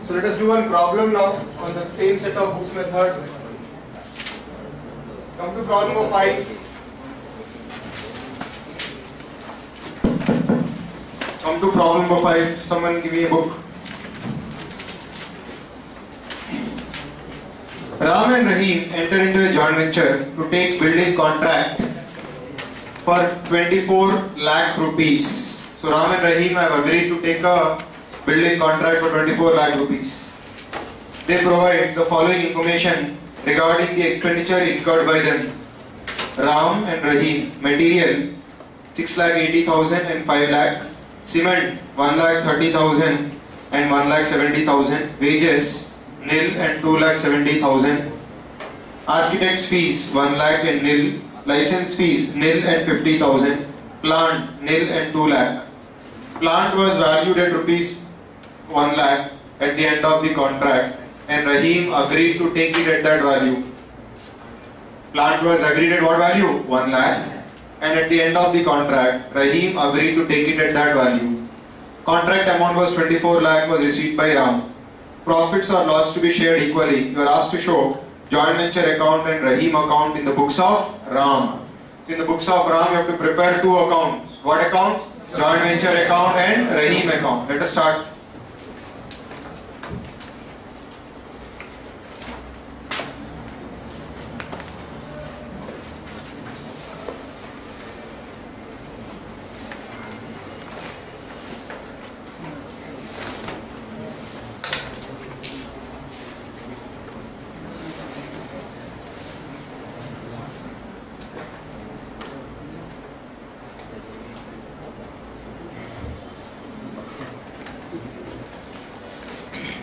So let us do one problem now on the same set of books method. Come to problem number 5. Come to problem number 5. Someone give me a book. Ram and Rahim enter into a joint venture to take building contract for 24 lakh rupees. So Ram and Rahim have agreed to take a building contract for 24 lakh rupees. They provide the following information regarding the expenditure incurred by them. Ram and Rahim, material 6,80,000 and 5 lakh, cement 1,30,000 and 1,70,000, wages nil and 2,70,000, architect's fees 1 lakh and nil, license fees nil and 50,000, plant nil and 2 lakh. Plant was valued at rupees 1 lakh at the end of the contract and Rahim agreed to take it at that value. Plant was agreed at what value? 1 lakh, and at the end of the contract Rahim agreed to take it at that value. Contract amount was 24 lakh was received by Ram. Profits or loss to be shared equally. You are asked to show joint venture account and Rahim account in the books of Ram. So in the books of Ram you have to prepare two accounts. What accounts? Joint venture account and Rahim account. Let us start.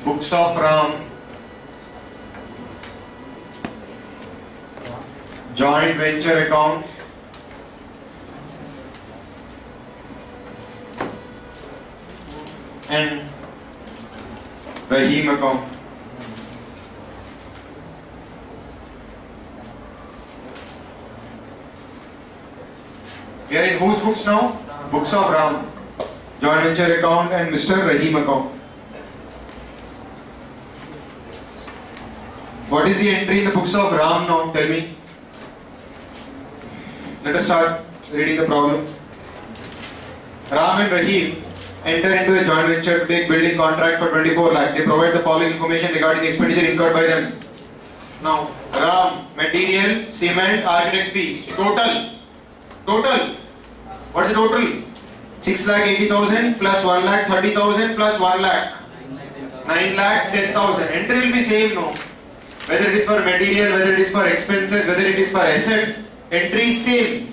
Books of Ram, joint venture account, and Rahim account. We are in whose books now? Books of Ram, joint venture account and Mr. Rahim account. What is the entry in the books of Ram now? Tell me. Let us start reading the problem. Ram and Rahim enter into a joint venture to take building contract for 24 lakh. They provide the following information regarding the expenditure incurred by them. Now, Ram, material, cement, architect fees. Total. What is the total? 6,80,000 plus 1,30,000 plus 1 lakh. 9,10,000. Entry will be same, no? Whether it is for material, whether it is for expenses, whether it is for asset, entry is same.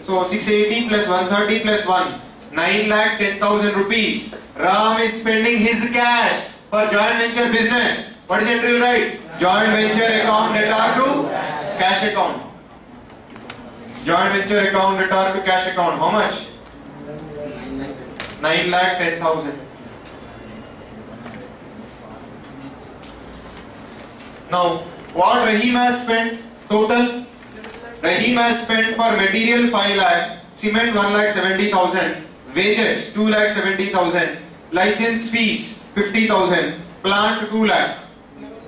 So 680 plus 130 plus 1, 9,10,000 rupees. Ram is spending his cash for joint venture business. What is entry will write? Joint venture account debtor to cash account. Joint venture account debtor to cash account. How much? 9,10,000. Now, what Rahim has spent total? Rahim has spent for material 5 lakh, cement 1,70,000, wages 2,70,000, license fees 50,000, plant 2 lakh.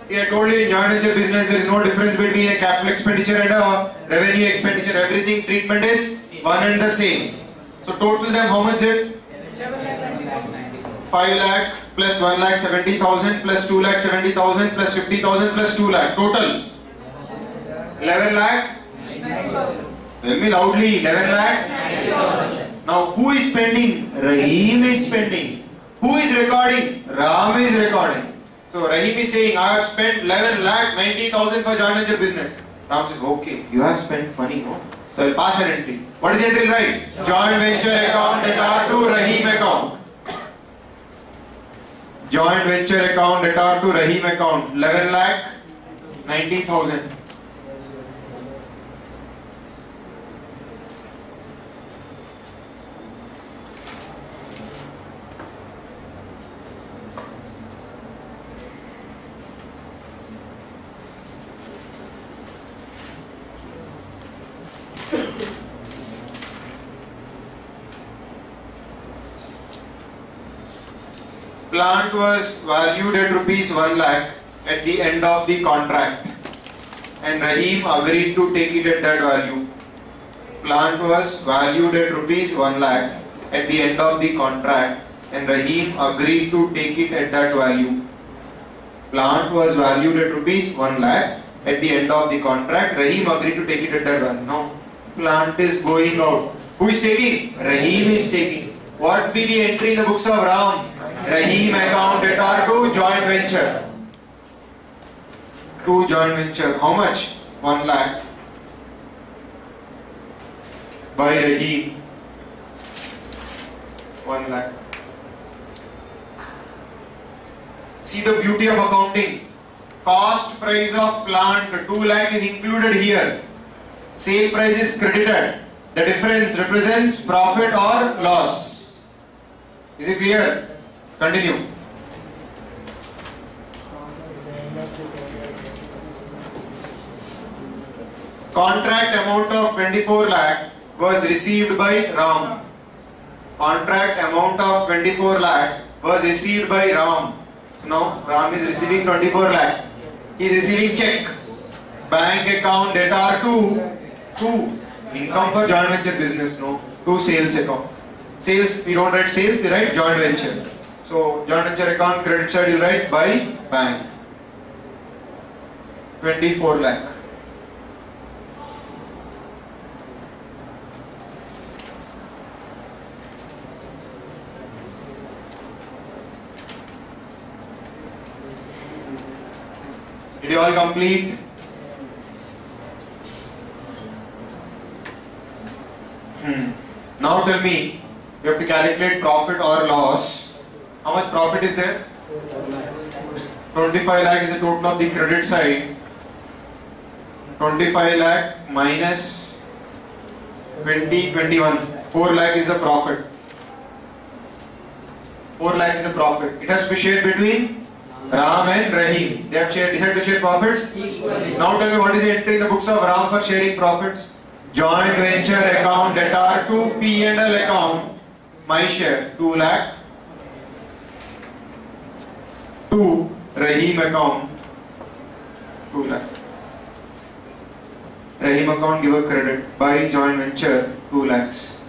See, I told you in joint venture business there is no difference between a capital expenditure and a revenue expenditure. Everything treatment is one and the same. So total them how much is it? 5 lakh plus 1,70,000 plus 2,70,000 plus 50,000 plus 2 lakh. Total 11 lakh. Tell me loudly. 11 lakh. Now who is spending? Rahim is spending. Who is recording? Ram is recording. So Rahim is saying, I have spent 11 lakh 90,000 for joint venture business. Ram says, okay, you have spent money, no? So I'll pass an entry. What is the entry right? Joint venture account debtor to Rahim account. Joint venture account debtor to Rahim account. 11 lakh 90,000. Plant was valued at rupees 1 lakh at the end of the contract and Rahim agreed to take it at that value. Plant was valued at rupees 1 lakh at the end of the contract and Rahim agreed to take it at that value. Plant was valued at rupees 1 lakh at the end of the contract. Rahim agreed to take it at that value. Now, plant is going out. Who is taking? Rahim is taking. What be the entry in the books of Ram? Rahim account debtor to joint venture. To joint venture. How much? 1 lakh. By Rahim. 1 lakh. See the beauty of accounting. Cost price of plant 2 lakh is included here. Sale price is credited. The difference represents profit or loss. Is it clear? Continue. Contract amount of 24 lakh was received by Ram. Contract amount of 24 lakh was received by Ram. So now Ram is receiving 24 lakh. He is receiving check. Bank account debtor to income for joint venture business, no, to sales account. Sales, we don't write sales, we write joint venture. So joint venture account credit side you write by bank. 24 lakh. Did you all complete? Now tell me, you have to calculate profit or loss. How much profit is there? 25 lakh is the total of the credit side. 25 lakh minus 21. 4 lakh is the profit. 4 lakh is the profit. It has to be shared between Ram and Rahim. They have decided to share profits. Now tell me what is the entry in the books of Ram for sharing profits? Joint venture account debtor to P&L account. My share 2 lakh. To Rahim account 2 lakh. Rahim account give a credit by joint venture 2 lakhs.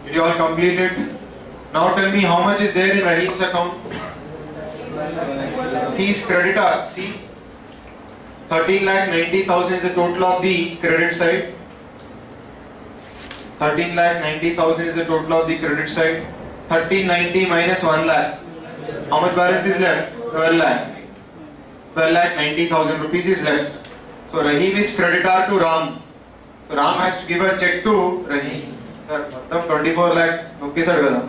Did you all complete it? Now tell me how much is there in Rahim's account? He is creditor. See, 13,90,000 is the total of the credit side. 13,90,000 is the total of the credit side. 1390 minus 1 lakh. How much balance is left? 12 lakh. 12,90,000 rupees is left. So Rahim is creditor to Ram. So Ram has to give a check to Rahim. Sir, 24 lakh. Okay, sir.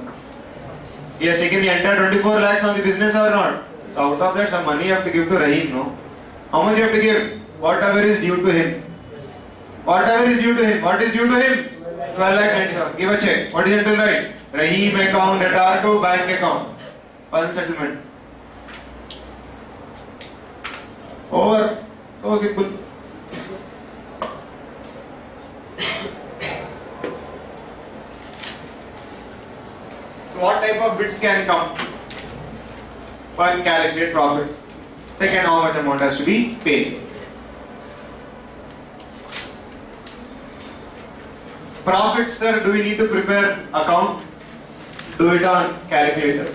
He has taken the entire 24 lakhs on the business or not? So out of that, some money you have to give to Rahim, no? How much you have to give? Whatever is due to him. Whatever is due to him. What is due to him? 12,90,000. Give a check. What is it to write? Rahim account debtor to bank account. One settlement. Over. So simple. So what type of bits can come? One, calculate profit. Second, how much amount has to be paid. Profit, sir, do we need to prepare account? Do it on calculator.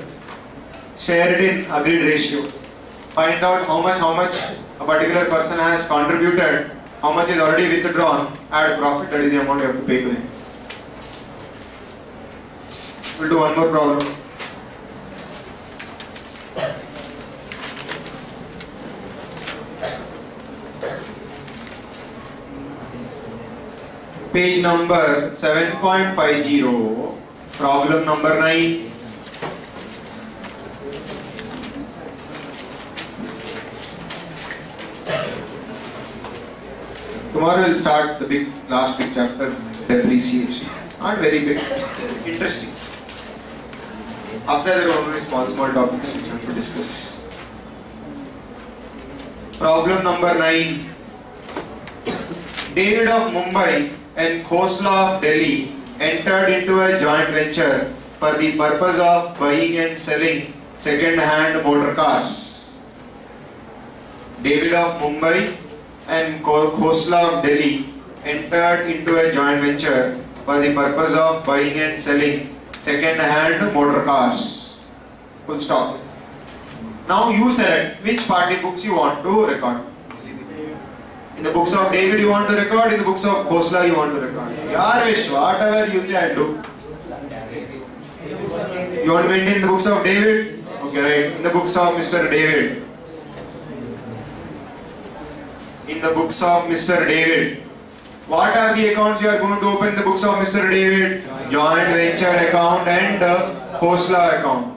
Share it in agreed ratio. Find out how much a particular person has contributed, how much is already withdrawn, add profit, that is the amount you have to pay to him. We'll do one more problem. Page number 7.50, problem number 9. Tomorrow we'll start the last big chapter, depreciation. Not very big, interesting. After there are only small topics which we have to discuss. Problem number 9. David of Mumbai and Khosla of Delhi entered into a joint venture for the purpose of buying and selling second-hand motor cars. David of Mumbai and Khosla of Delhi entered into a joint venture for the purpose of buying and selling second-hand motor cars. Full stop. Now you select which party books you want to record. In the books of David you want to record, in the books of Khosla you want to record. Yaresh, whatever you say I'll do. You want to maintain the books of David? Okay, right. In the books of Mr. David. In the books of Mr. David. What are the accounts you are going to open in the books of Mr. David? Joint venture account and Khosla account.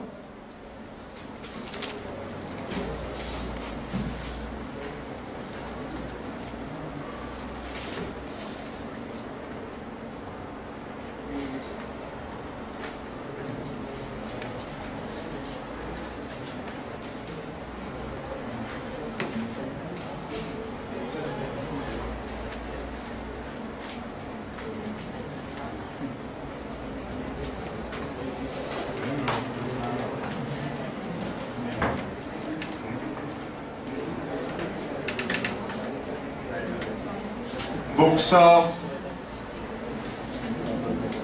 Books of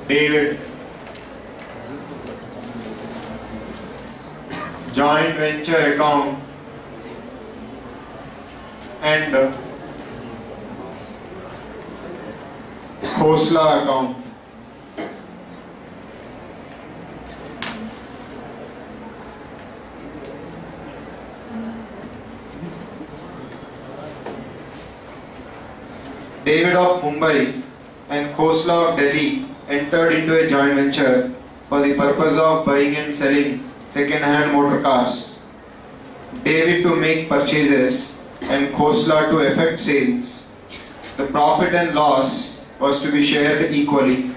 David, joint venture account and Khosla account. David of Mumbai and Khosla of Delhi entered into a joint venture for the purpose of buying and selling second-hand motor cars. David to make purchases and Khosla to effect sales. The profit and loss was to be shared equally.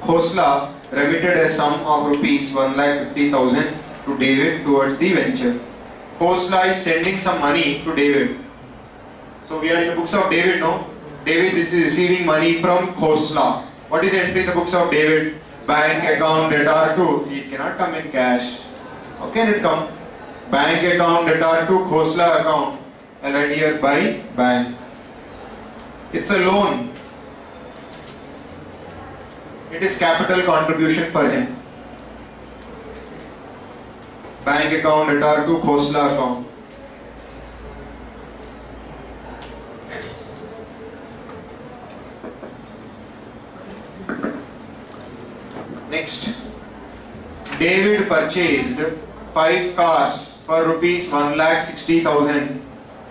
Khosla remitted a sum of rupees 1,50,000 to David towards the venture. Khosla is sending some money to David. So we are in the books of David now. David is receiving money from Khosla. What is entry in the books of David? Bank account debtor to. See, it cannot come in cash. How can it come? Bank account debtor to Khosla account. And right here by bank. It's a loan. It is capital contribution for him. Bank account debtor to Khosla account. Next, David purchased 5 cars for rupees 1,60,000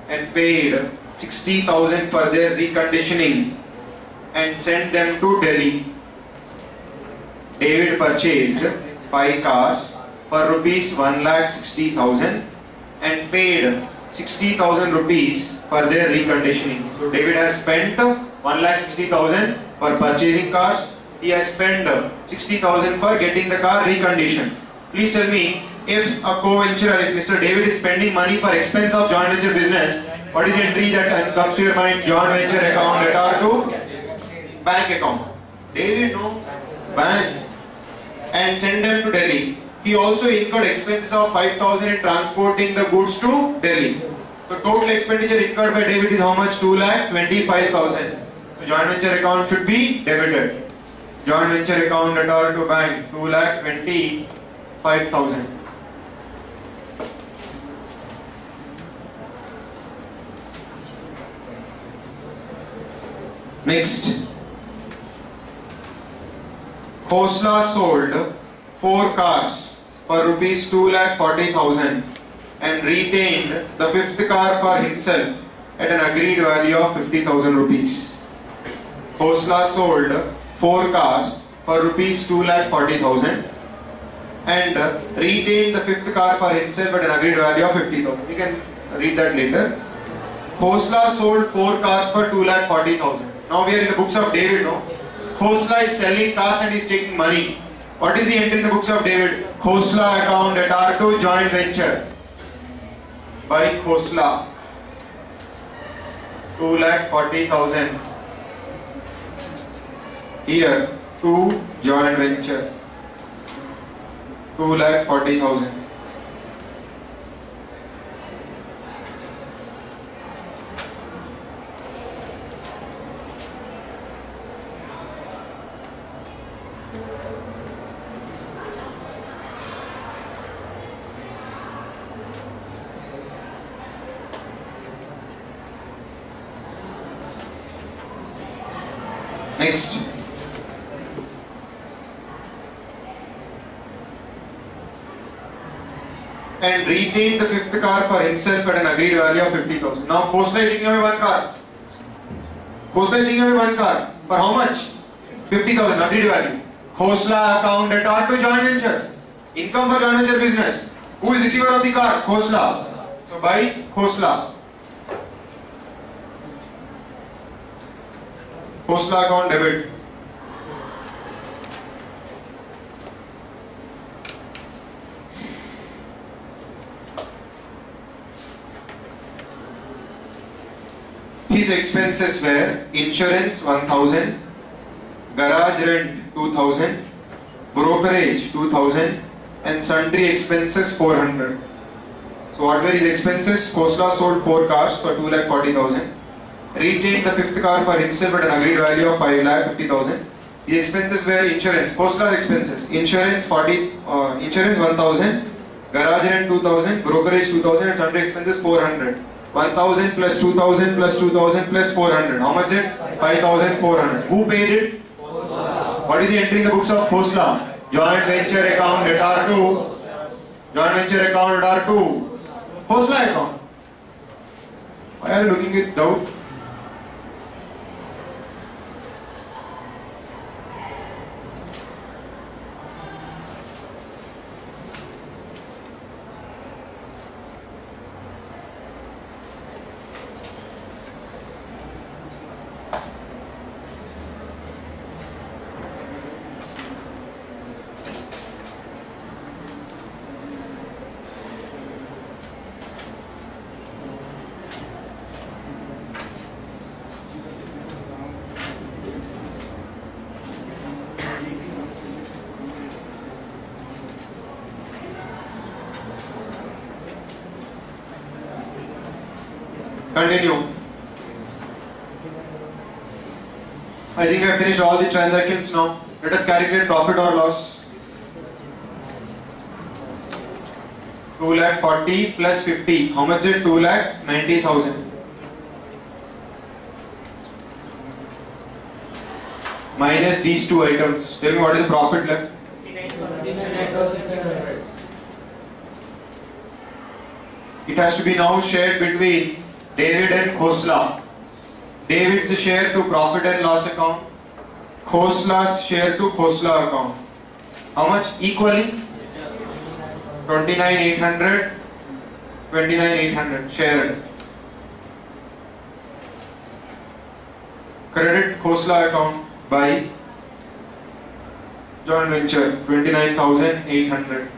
and paid 60,000 for their reconditioning and sent them to Delhi. David purchased 5 cars for rupees 1,60,000 and paid 60,000 rupees for their reconditioning. So David has spent 1,60,000 for purchasing cars. He has spent 60,000 for getting the car reconditioned. Please tell me, if a co-venturer, if Mr. David is spending money for expense of joint venture business, what is the entry that comes to your mind? Joint venture account debtor to bank account. David, no, bank, and send them to Delhi. He also incurred expenses of 5,000 in transporting the goods to Delhi. So total expenditure incurred by David is how much? 2,25,000. So joint venture account should be debited. Joint venture account debtor to bank 2,25,000. Next, Khosla sold 4 cars for rupees 2,40,000 and retained the 5th car for himself at an agreed value of 50,000 rupees. Khosla sold 4 cars for rupees 2,40,000 and retained the 5th car for himself at an agreed value of 50,000. We can read that later. Khosla sold 4 cars for 2,40,000. Now we are in the books of David, no? Khosla is selling cars and is taking money. What is the entry in the books of David? Khosla account at R2 joint venture by Khosla. 2,40,000. Here 2 joint venture. 2,40,000. Next. And retained the 5th car for himself at an agreed value of 50,000. Now Khosla is taking away 1 car. Khosla is taking away 1 car. For how much? 50,000 agreed value. Khosla account at R2 joint venture. Income for joint venture business. Who is receiver of the car? Khosla. So by Khosla. Khosla account debit. His expenses were insurance 1,000, garage rent 2,000, brokerage 2,000 and sundry expenses 400. So what were his expenses? Khosla sold 4 cars for 2,40,000. Retained the 5th car for himself at an agreed value of 5,50,000. The expenses were insurance, Khosla's expenses, insurance 1,000, garage rent 2,000, brokerage 2,000 and sundry expenses 400. 1,000 plus 2,000 plus 2,000 plus 400. How much it? 5,400. Who paid it? Khosla. What is the entry in the books of Khosla? Joint venture account at R2. Joint venture account at R2. Khosla account. Why are you looking with doubt? Continue. I think I have finished all the transactions now. Let us calculate profit or loss. 2,40,000 plus 50. How much is it? 2,90,000. Minus these 2 items. Tell me what is the profit left? 59,600. It has to be now shared between David and Khosla. David's share to profit and loss account. Khosla's share to Khosla account. How much? Equally? 29,800. 29,800. Share it. Credit Khosla account by joint venture. 29,800.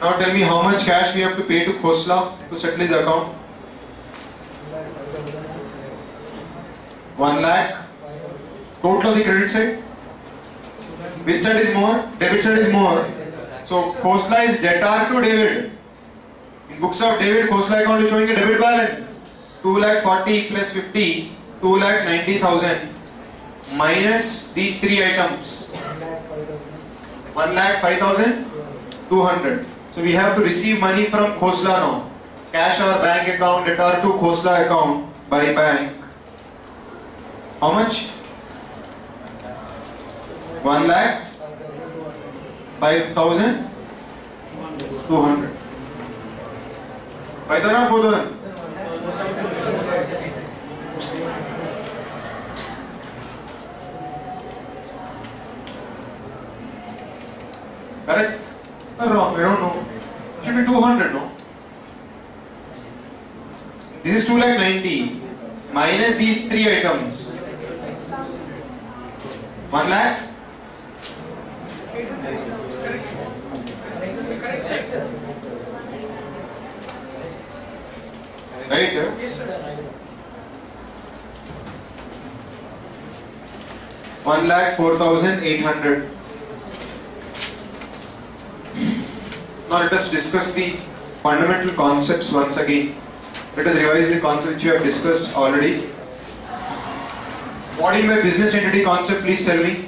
Now tell me how much cash we have to pay to Khosla to settle his account. 1 lakh. Total of the credit side. Which side is more? Debit side is more. So Khosla is debtor to David. In books of David, Khosla account is showing a debit balance. 2,40,000 plus 50, 2,90,000 minus these 3 items. 1,05,200. So we have to receive money from Khosla now. cash or bank account return to Khosla account by bank. How much? 1,05,200. 5,000 or 4,000? Correct? Or wrong? I don't know. It should be 200, no? This is 2,90,000 minus these three items. 1 lakh? Right? 1,04,800. Now let us discuss the fundamental concepts once again. Let us revise the concepts which we have discussed already. What is my business entity concept? Please tell me.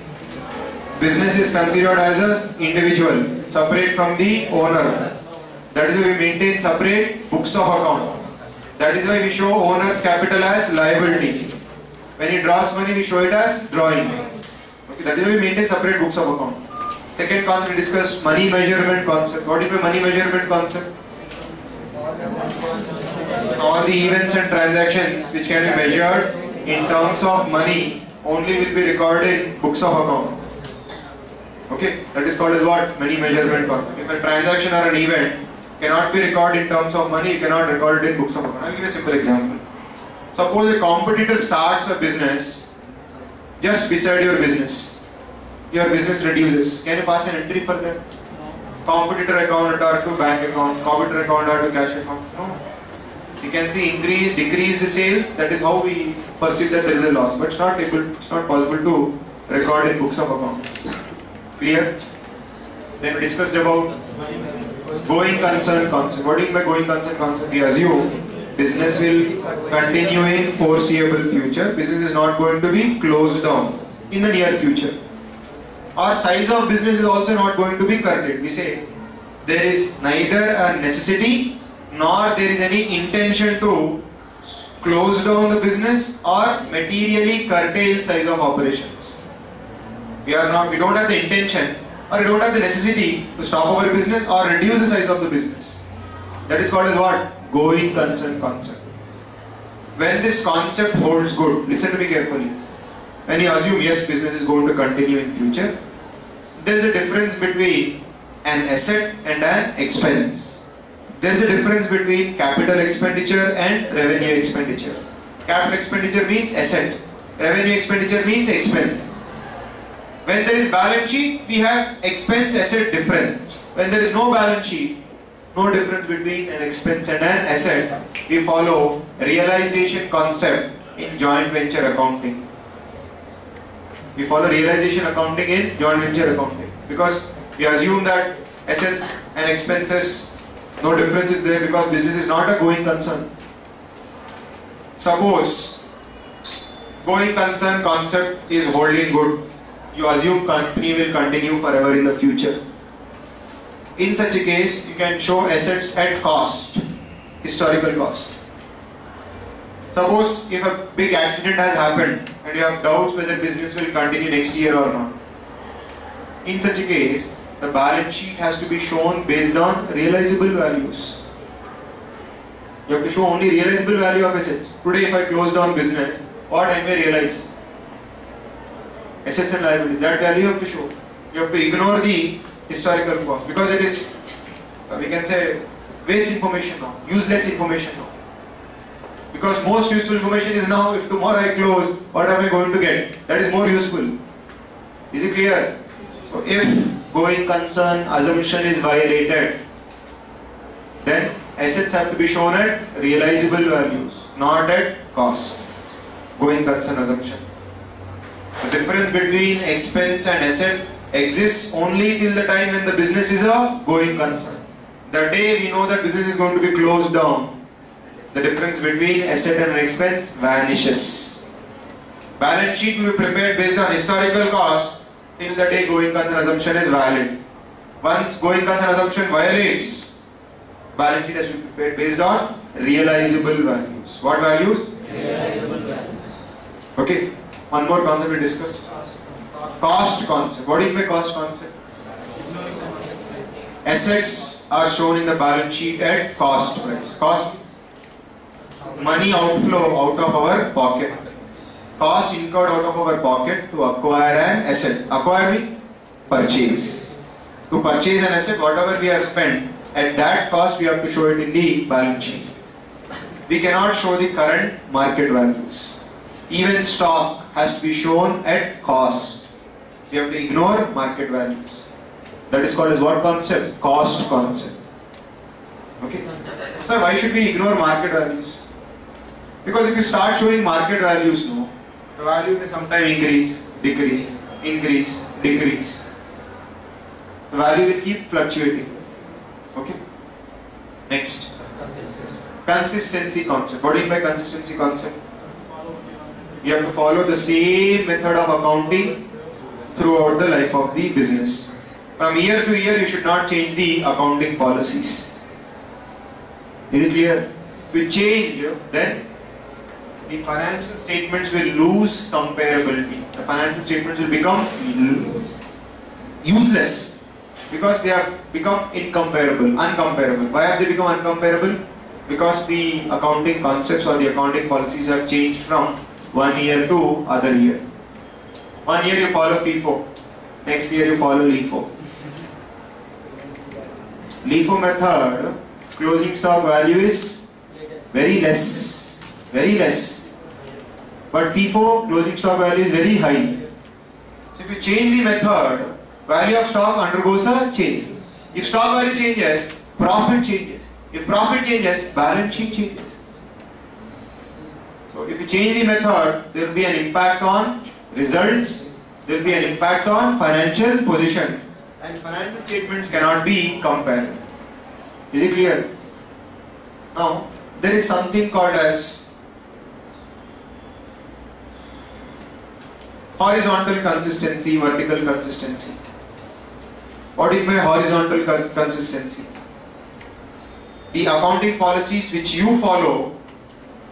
Business is considered as an individual, separate from the owner. That is why we maintain separate books of account. That is why we show owner's capital as liability. When he draws money, we show it as drawing. Okay, that is why we maintain separate books of account. Second concept, we discussed money measurement concept. What is the money measurement concept? All the events and transactions which can be measured in terms of money only will be recorded in books of account. Okay, that is called as what? Money measurement concept. If a transaction or an event cannot be recorded in terms of money, you cannot record it in books of account. I will give a simple example. Suppose a competitor starts a business just beside your business. Your business reduces. Can you pass an entry for that? Competitor account or to bank account, competitor account or to cash account? No. You can see increase, decrease the sales. That is how we perceive that there is a loss. But it's not possible to record in books of account. Clear? Then we discussed about going concern concept. What do you mean by going concern concept? We assume business will continue in foreseeable future. Business is not going to be closed down in the near future. Our size of business is also not going to be curtailed. We say there is neither a necessity nor there is any intention to close down the business or materially curtail size of operations. We don't have the intention or we don't have the necessity to stop our business or reduce the size of the business. That is called as what? Going concern concept. When this concept holds good, listen to me carefully. When you assume yes, business is going to continue in future, there is a difference between an asset and an expense. There is a difference between capital expenditure and revenue expenditure. Capital expenditure means asset. Revenue expenditure means expense. When there is balance sheet, we have expense asset difference. When there is no balance sheet, no difference between an expense and an asset. We follow realization concept in joint venture accounting. We follow realization accounting in joint venture accounting because we assume that assets and expenses, no difference is there because business is not a going concern. Suppose going concern concept is holding good. You assume company will continue forever in the future. In such a case, you can show assets at cost, historical cost. Suppose if a big accident has happened and you have doubts whether business will continue next year or not. In such a case, the balance sheet has to be shown based on realizable values. You have to show only realizable value of assets. Today if I close down business, what I may realize? Assets and liabilities, that value you have to show. You have to ignore the historical cost because it is, we can say, waste information now, useless information now. Because most useful information is now, if tomorrow I close, what am I going to get? That is more useful. Is it clear? So if going concern assumption is violated, then assets have to be shown at realizable values, not at cost. Going concern assumption. The difference between expense and asset exists only till the time when the business is a going concern. The day we know that business is going to be closed down, the difference between asset and expense vanishes. Balance sheet will be prepared based on historical cost till the day going concern assumption is valid. Once going concern assumption violates, Balance sheet has to be prepared based on realizable values. What values? Realizable values. Okay. One more concept we discussed. Cost concept. What do you mean by cost concept? Assets are shown in the balance sheet at cost price. Cost, money outflow out of our pocket. Cost incurred out of our pocket to acquire an asset. Acquire means purchase. To purchase an asset, whatever we have spent, at that cost we have to show it in the balance sheet. We cannot show the current market values. Even stock has to be shown at cost. We have to ignore market values. That is called as what concept? Cost concept. Okay. Sir, why should we ignore market values? Because if you start showing market values, no, the value may sometime increase, decrease, increase, decrease. The value will keep fluctuating. Okay. Next. Consistency concept. What do you mean by consistency concept? You have to follow the same method of accounting throughout the life of the business. From year to year, you should not change the accounting policies. Is it clear? If you change, then the financial statements will lose comparability. The financial statements will become useless because they have become incomparable, uncomparable. Why have they become uncomparable? Because the accounting concepts or the accounting policies have changed from one year to other year. One year you follow FIFO, next year you follow LIFO. LIFO method, closing stock value is very less, very less. But FIFO, closing stock value is very high. So if you change the method, value of stock undergoes a change. If stock value changes, profit changes. If profit changes, balance sheet changes. So if you change the method, there will be an impact on results, there will be an impact on financial position, and financial statements cannot be compared. Is it clear? Now, there is something called as horizontal consistency, vertical consistency. What do you mean by horizontal consistency? The accounting policies which you follow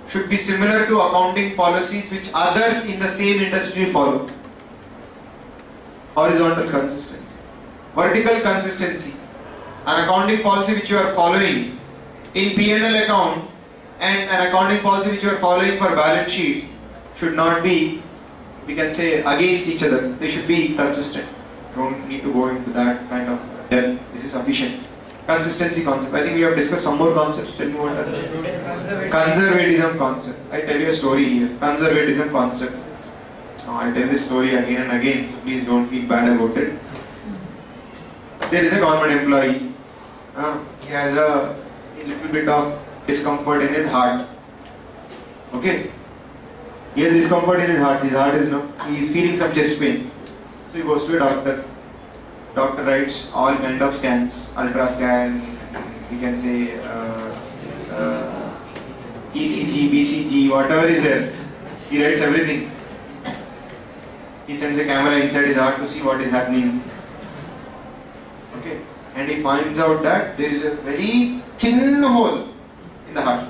should be similar to accounting policies which others in the same industry follow. Horizontal consistency. Vertical consistency. An accounting policy which you are following in P&L account and an accounting policy which you are following for balance sheet should not be, we can say, against each other. They should be consistent. You don't need to go into that kind of depth. This is sufficient. Consistency concept. I think we have discussed some more concepts. Tell me what are they? Conservatism concept. I tell you a story here. Conservatism concept. Now I tell this story again and again, so please don't feel bad about it. There is a government employee. He has a little bit of discomfort in his heart. Okay? He has discomfort in his heart. His heart is he is feeling some chest pain. So he goes to a doctor. Doctor writes all kind of scans, ultra scan, we can say ECG, BCG, whatever is there. He writes everything. He sends a camera inside his heart to see what is happening. Okay, and he finds out that there is a very thin hole in the heart,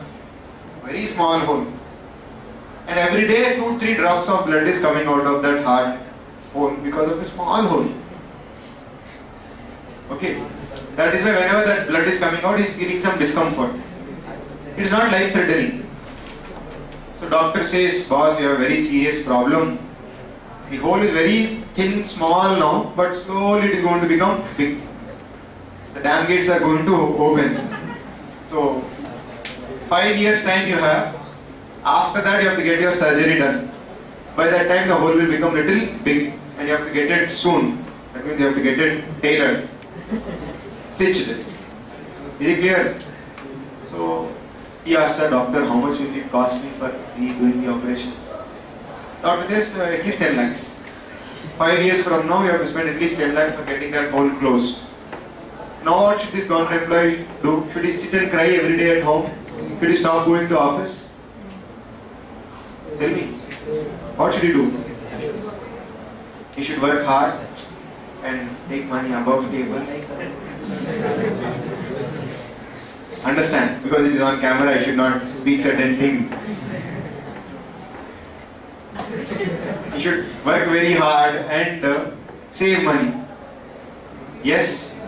very small hole, and every day 2-3 drops of blood is coming out of that heart hole because of a small hole. Okay, that is why whenever that blood is coming out, he is feeling some discomfort. It is not life-threatening. So doctor says, boss, you have a very serious problem. The hole is very thin, small now, but slowly it is going to become big. The dam gates are going to open. So 5 years time you have. After that you have to get your surgery done. By that time the hole will become little big and you have to get it soon. That means you have to get it tailored. Stitched. Is it clear? So he asked the doctor, how much will it cost me for doing the operation? Doctor says at least 10 lakhs. 5 years from now you have to spend at least 10 lakhs for getting that hole closed. Now what should this government employee do? Should he sit and cry every day at home? Should he stop going to office? Tell me. What should he do? He should work hard and take money above table. Understand? Because it is on camera, I should not speak certain things. He should work very hard and save money. Yes?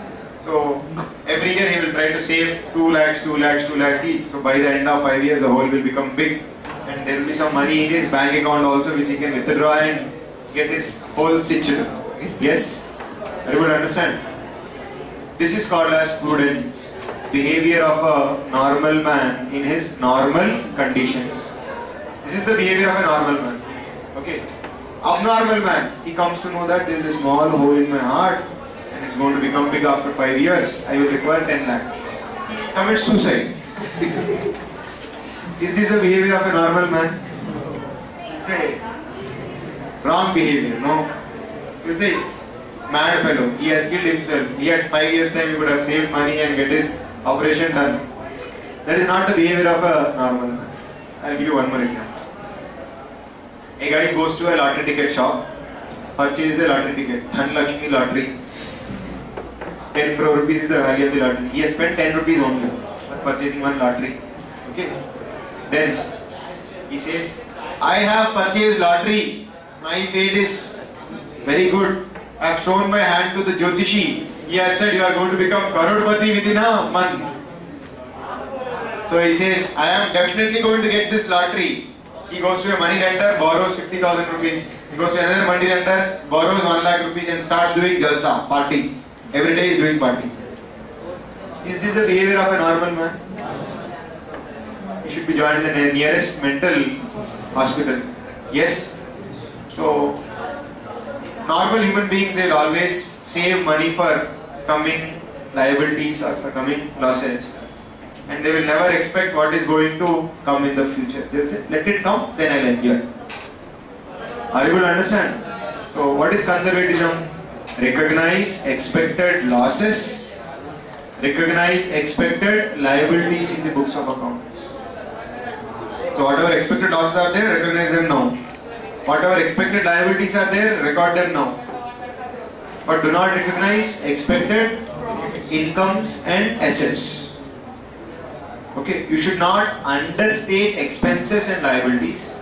So, every year he will try to save 2 lakhs, 2 lakhs, 2 lakhs each. So, by the end of 5 years, the whole will become big. And there will be some money in his bank account also which he can withdraw and get his whole stitched. Yes? Everyone understand? This is called as prudence. Behavior of a normal man in his normal condition. This is the behavior of a normal man. Okay. Abnormal man, he comes to know that there is a small hole in my heart and it's going to become big after 5 years. I will require 10 lakh. He commits suicide. Is this the behavior of a normal man? Say, wrong behavior, no? You say, mad fellow, he has killed himself. He had 5 years time, he could have saved money and get his operation done. That is not the behavior of a normal man. I will give you one more example. A guy goes to a lottery ticket shop, purchases a lottery ticket, Dhanlakshmi lottery. 10 crore rupees is the value of the lottery. He has spent 10 rupees only for purchasing one lottery. Okay. Then he says, I have purchased lottery. My fate is very good. I have shown my hand to the Jyotishi. He has said you are going to become Karodpati within a month. So he says, I am definitely going to get this lottery. He goes to a money lender, borrows 50,000 rupees. He goes to another money lender, borrows 1 lakh rupees and starts doing jalsa, party. Every day he is doing party. Is this the behavior of a normal man? He should be joined in the nearest mental hospital. Yes? So, normal human beings, they will always save money for coming liabilities or for coming losses. And they will never expect what is going to come in the future. They will say, let it come, then I will enjoy. Are you able to understand? So, what is conservatism? Recognize expected losses, recognize expected liabilities in the books of accounts. So, whatever expected losses are there, recognize them now. Whatever expected liabilities are there, record them now. But do not recognize expected incomes and assets. Okay, you should not understate expenses and liabilities.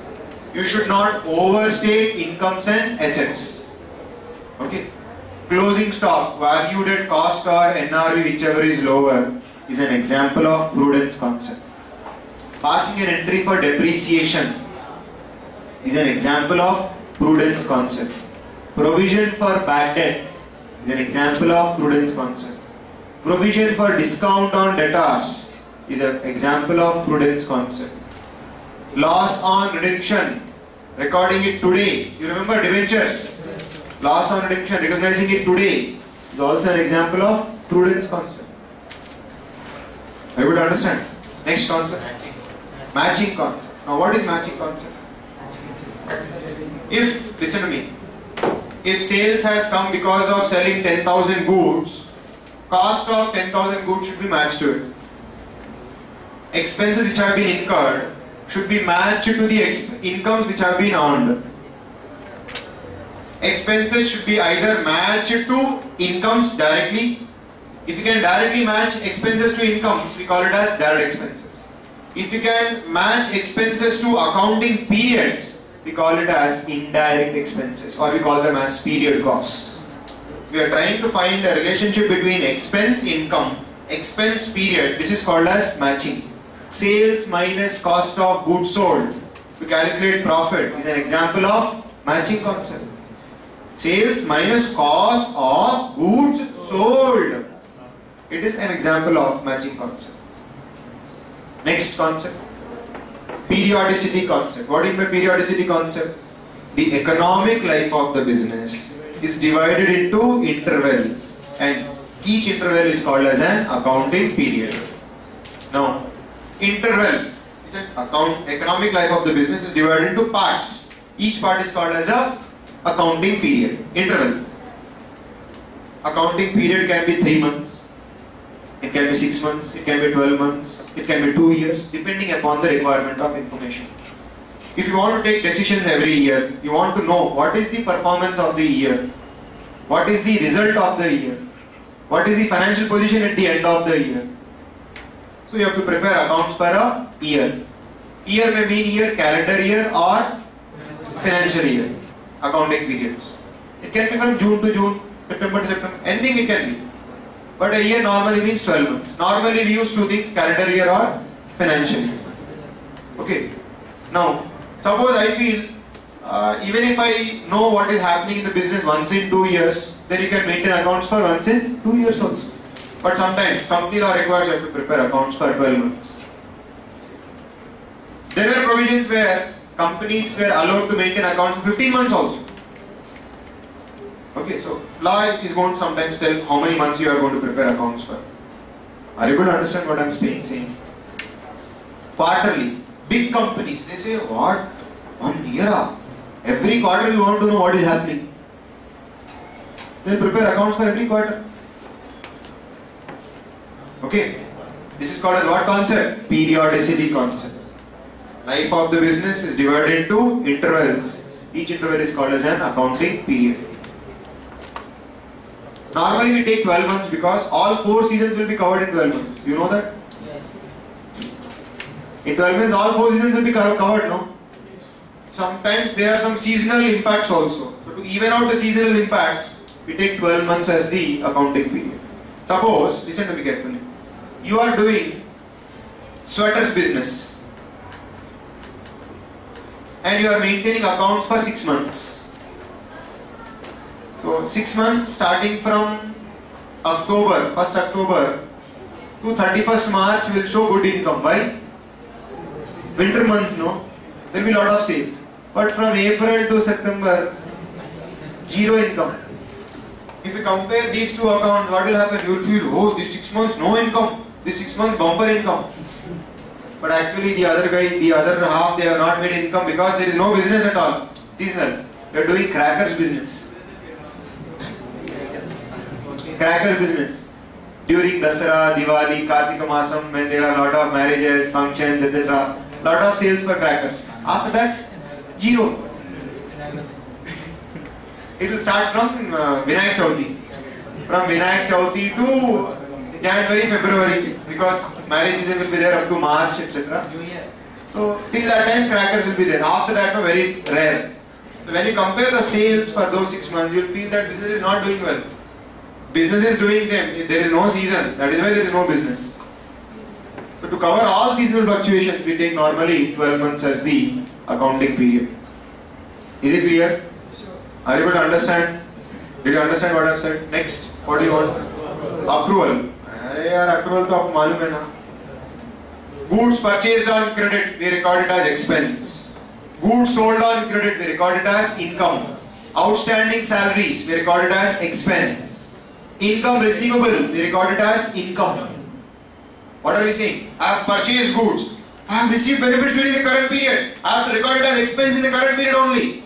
You should not overstate incomes and assets. Okay, closing stock valued at cost or NRV, whichever is lower, is an example of prudence concept. Passing an entry for depreciation is an example of prudence concept. Provision for bad debt is an example of prudence concept. Provision for discount on debtors is an example of prudence concept. Loss on redemption, recording it today. You remember debentures? Loss on redemption, recognizing it today is also an example of prudence concept. Are you able to understand? Next concept. Matching concept. Now what is matching concept? If, listen to me, if sales has come because of selling 10,000 goods, cost of 10,000 goods should be matched to it. Expenses which have been incurred should be matched to the incomes which have been earned. Expenses should be either matched to incomes directly. If you can directly match expenses to incomes, we call it as direct expenses. If you can match expenses to accounting periods, we call it as indirect expenses, or we call them as period costs. We are trying to find a relationship between expense, income, expense, period. This is called as matching. Sales minus cost of goods sold to calculate profit is an example of matching concept. Sales minus cost of goods sold. It is an example of matching concept. Next concept. Periodicity concept. What is the periodicity concept? The economic life of the business is divided into intervals, and each interval is called as an accounting period. Now, interval is an economic life of the business is divided into parts. Each part is called as a accounting period. Intervals. Accounting period can be 3 months. It can be 6 months. It can be 12 months. It can be 2 years, depending upon the requirement of information. If you want to take decisions every year, you want to know what is the performance of the year, what is the result of the year, what is the financial position at the end of the year. So you have to prepare accounts for a year. Year may mean year, calendar year or financial year, accounting periods. It can be from June to June, September to September, anything it can be. But a year normally means 12 months. Normally we use two things, calendar year or financial year. Okay. Now, suppose I feel even if I know what is happening in the business once in 2 years, then you can maintain accounts for once in 2 years also. But sometimes company law requires you to prepare accounts for 12 months. There were provisions where companies were allowed to maintain accounts for 15 months also. Okay, so law is going to sometimes tell how many months you are going to prepare accounts for. Are you able to understand what I am saying? Quarterly, big companies, they say, what? 1 year? Every quarter we want to know what is happening. They'll prepare accounts for every quarter. Okay, this is called as what concept? Periodicity concept. Life of the business is divided into intervals. Each interval is called as an accounting period. Normally we take 12 months because all 4 seasons will be covered in 12 months. Do you know that? Yes. In 12 months all 4 seasons will be covered, no? Sometimes there are some seasonal impacts also. So to even out the seasonal impacts, we take 12 months as the accounting period. Suppose, listen to me carefully. You are doing sweaters business and you are maintaining accounts for 6 months. So 6 months starting from October, 1st October to 31st March will show good income. Why? Winter months, no? There will be a lot of sales. But from April to September, zero income. If you compare these two accounts, what will happen? You will feel, oh, this 6 months no income, this 6 months bumper income. But actually the other guy, the other half, they have not made income because there is no business at all. Seasonal. They are doing crackers business. Cracker business. During Dasara, Diwali, Kartika Masam, when there are a lot of marriages, functions, etc. Lot of sales for crackers. After that, zero. It will start from Vinayak Chauthi. From Vinayak Chauthi to January, February, because marriage season will be there up to March, etc. So till that time crackers will be there. After that, no, very rare. So when you compare the sales for those 6 months, you will feel that business is not doing well. Business is doing same. If there is no season, that is why there is no business. So to cover all seasonal fluctuations, we take normally 12 months as the accounting period. Is it clear? Are you able to understand? Did you understand what I have said? Next, what do you want? Accrual. अरे यार accrual तो आपको मालूम है ना? Goods purchased on credit, we record it as expense. Goods sold on credit, we record it as income. Outstanding salaries, we record it as expense. Income receivable, we record it as income. What are we saying? I have purchased goods. I have received benefits during the current period. I have to record it as expense in the current period only.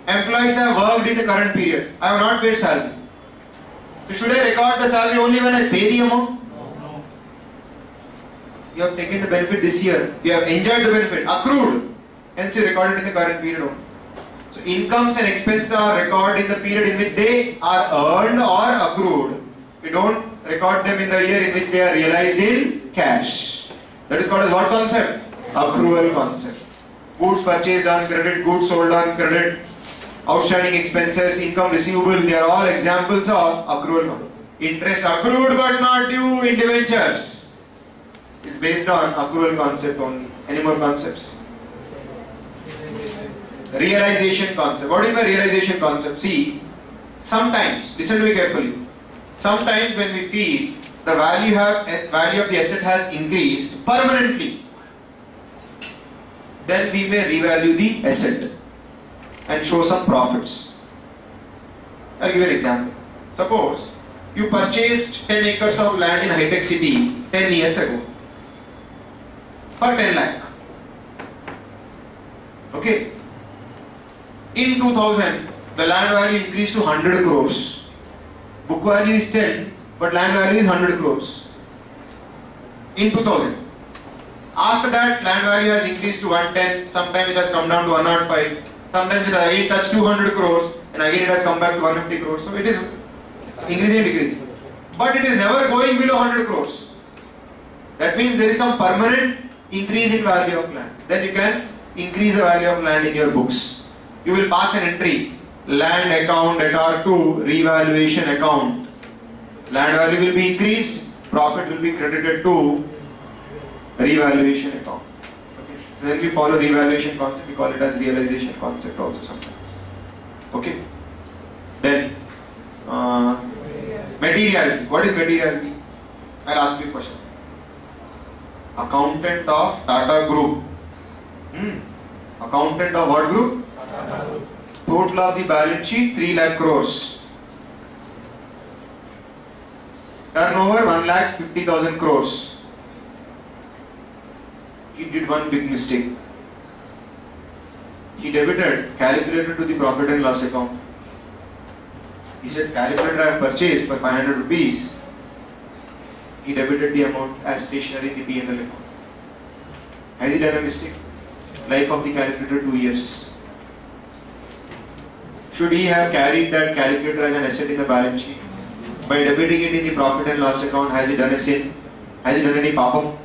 Employees have worked in the current period. I have not paid salary. So should I record the salary only when I pay the amount? No. You have taken the benefit this year. You have enjoyed the benefit, accrued. Hence you record it in the current period only. So incomes and expenses are recorded in the period in which they are earned or accrued. We don't record them in the year in which they are realized in cash. That is called as what concept? Accrual concept. Goods purchased on credit, goods sold on credit, outstanding expenses, income receivable, they are all examples of accrual. Interest accrued but not due in debentures. It's based on accrual concept only. Any more concepts? Realization concept. What is my realization concept? See, sometimes, listen to me carefully. Sometimes when we feel the value of the asset has increased permanently, then we may revalue the asset and show some profits. I'll give you an example. Suppose you purchased 10 acres of land in High Tech City 10 years ago for 10 lakh. Okay. In 2000, the land value increased to 100 crores. Book value is 10, but land value is 100 crores. In 2000. After that, land value has increased to 110, sometimes it has come down to 105, sometimes it has again touched 200 crores, and again it has come back to 150 crores. So it is increasing and decreasing. But it is never going below 100 crores. That means there is some permanent increase in value of land. Then you can increase the value of land in your books. You will pass an entry, land account at R2, revaluation account. Land value will be increased, profit will be credited to revaluation account. Okay. Then we follow revaluation concept, we call it as realization concept also sometimes. Okay. Then materiality. What is materiality? I'll ask you a question. Accountant of Tata Group. Accountant of what group? Tata Group. Total of the balance sheet 3 lakh crores. Turnover 1,50,000 crores. He did one big mistake. He calculated to the profit and loss account. He said, calculator I have purchased for 500 rupees. He debited the amount as stationery in the P&L account. Has he done a mistake? Life of the calculator 2 years. Should he have carried that calculator as an asset in the balance sheet? By debiting it in the profit and loss account, has he done a sin? Has he done any papam?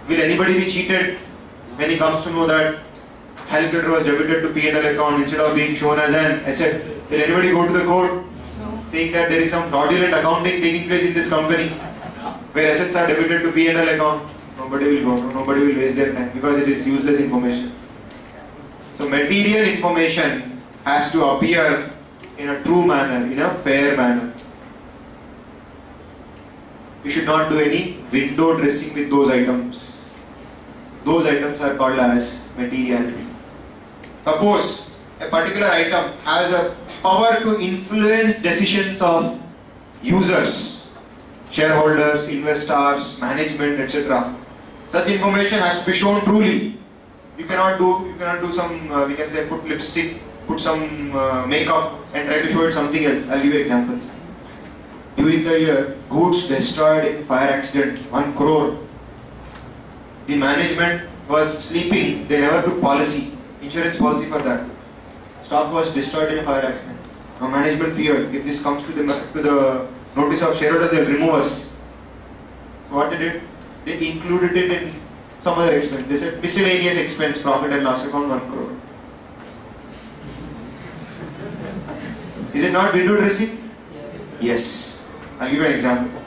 Will anybody be cheated when he comes to know that calculator was debited to P&L account instead of being shown as an asset? Will anybody go to the court saying that there is some fraudulent accounting taking place in this company where assets are debited to P&L account? Nobody will go, nobody will waste their time because it is useless information. So material information has to appear in a true manner, in a fair manner. You should not do any window dressing with those items. Those items are called as materiality. Suppose a particular item has a power to influence decisions of users, shareholders, investors, management, etc. Such information has to be shown truly. You cannot do some, we can say, put lipstick, put some makeup and try to show it something else. I'll give you examples. During the year, goods destroyed in fire accident, 1 crore. The management was sleeping, they never took policy, insurance policy for that. Stock was destroyed in a fire accident. Now management feared, if this comes to the notice of shareholders, they will remove us. So what they did? They included it in some other expense. They said miscellaneous expense, profit and loss account 1 crore. Is it not window dressing? Yes. Yes. I'll give you an example.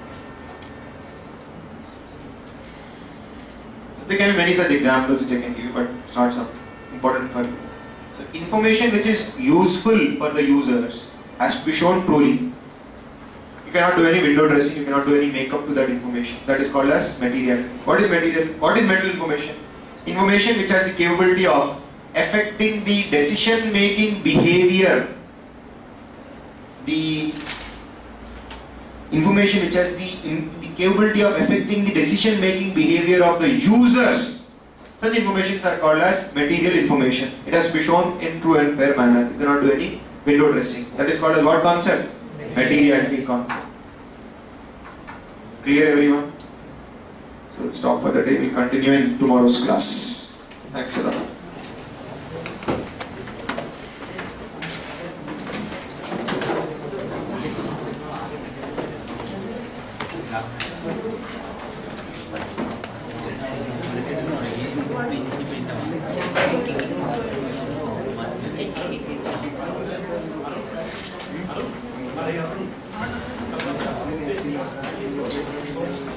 There can be many such examples which I can give you, but it's not so important for you. So information which is useful for the users has to be shown truly. You cannot do any window dressing, you cannot do any makeup to that information. That is called as material. What is material? What is metal information? Information which has the capability of affecting the decision making behavior. The information which has the capability of affecting the decision making behavior of the users. Such informations are called as material information. It has to be shown in true and fair manner. You cannot do any window dressing. That is called as what concept? Materiality concept. Clear everyone? So we'll stop for the day. We'll continue in tomorrow's class. Thanks a lot. Gracias.